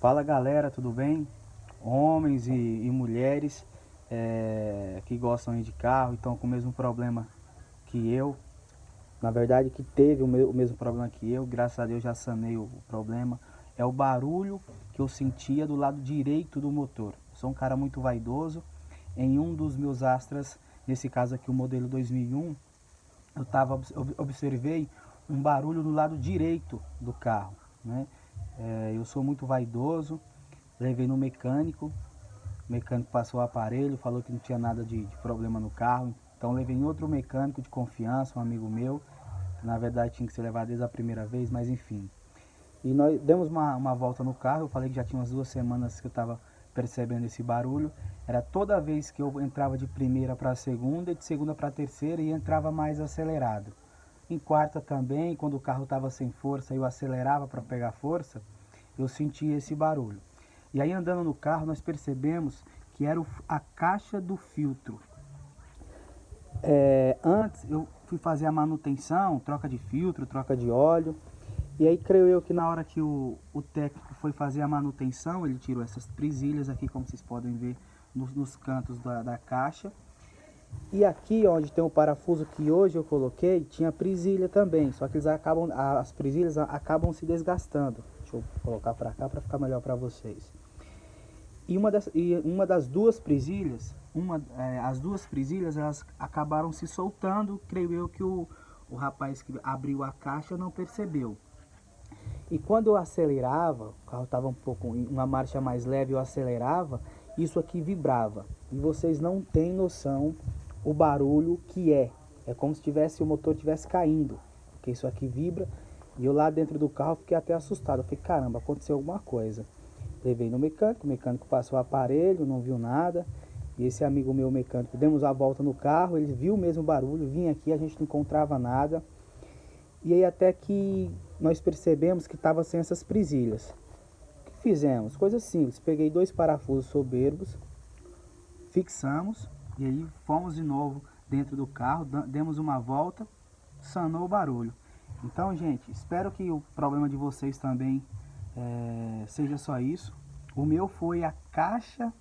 Fala galera, tudo bem? Homens e mulheres que gostam aí de carro e estão com o mesmo problema que eu. Na verdade, que teve o mesmo problema que eu, graças a Deus já sanei o problema. É o barulho que eu sentia do lado direito do motor. Eu sou um cara muito vaidoso. Em um dos meus Astras, nesse caso aqui o modelo 2001, observei um barulho no lado direito do carro, né? Eu sou muito vaidoso, levei no mecânico, o mecânico passou o aparelho, falou que não tinha nada de problema no carro, então levei em outro mecânico de confiança, um amigo meu, que na verdade tinha que ser levado desde a primeira vez, mas enfim. E nós demos uma volta no carro, eu falei que já tinha umas 2 semanas que eu estava percebendo esse barulho. Era toda vez que eu entrava de primeira para a segunda e de segunda para a terceira e entrava mais acelerado. Em quarta também, quando o carro estava sem força, eu acelerava para pegar força, eu sentia esse barulho. E aí andando no carro nós percebemos que era a caixa do filtro. Antes eu fui fazer a manutenção, troca de filtro, troca de óleo. E aí creio eu que na hora que o técnico foi fazer a manutenção, ele tirou essas presilhas aqui, como vocês podem ver, nos cantos da caixa. E aqui onde tem o parafuso que hoje eu coloquei, tinha presilha também, só que as presilhas acabam se desgastando. Deixa eu colocar para cá para ficar melhor para vocês. E uma das duas presilhas, as duas presilhas elas acabaram se soltando, creio eu que o rapaz que abriu a caixa não percebeu. E quando eu acelerava, o carro estava um pouco em uma marcha mais leve, eu acelerava, isso aqui vibrava. E vocês não têm noção o barulho que é. É como se o motor estivesse caindo, porque isso aqui vibra. E eu lá dentro do carro fiquei até assustado. Eu falei, caramba, aconteceu alguma coisa. Levei no mecânico, o mecânico passou o aparelho, não viu nada. E esse amigo meu mecânico, demos a volta no carro, ele viu o mesmo barulho, vinha aqui, a gente não encontrava nada. E aí até que nós percebemos que estava sem essas presilhas. O que fizemos? Coisa simples, peguei 2 parafusos soberbos, fixamos e aí fomos de novo dentro do carro, demos uma volta, sanou o barulho. Então, gente, espero que o problema de vocês também seja só isso. O meu foi a caixa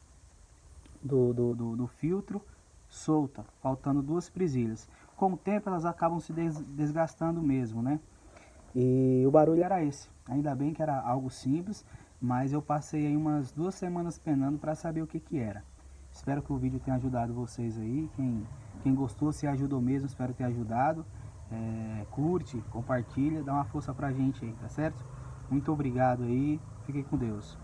do filtro solta, faltando 2 presilhas. Com o tempo elas acabam se desgastando mesmo, né? E o barulho era esse. Ainda bem que era algo simples, mas eu passei aí umas 2 semanas penando para saber o que era. Espero que o vídeo tenha ajudado vocês aí. Quem gostou, se ajudou mesmo, espero ter ajudado. Curte, compartilha, dá uma força pra gente aí, tá certo? Muito obrigado aí, fiquem com Deus.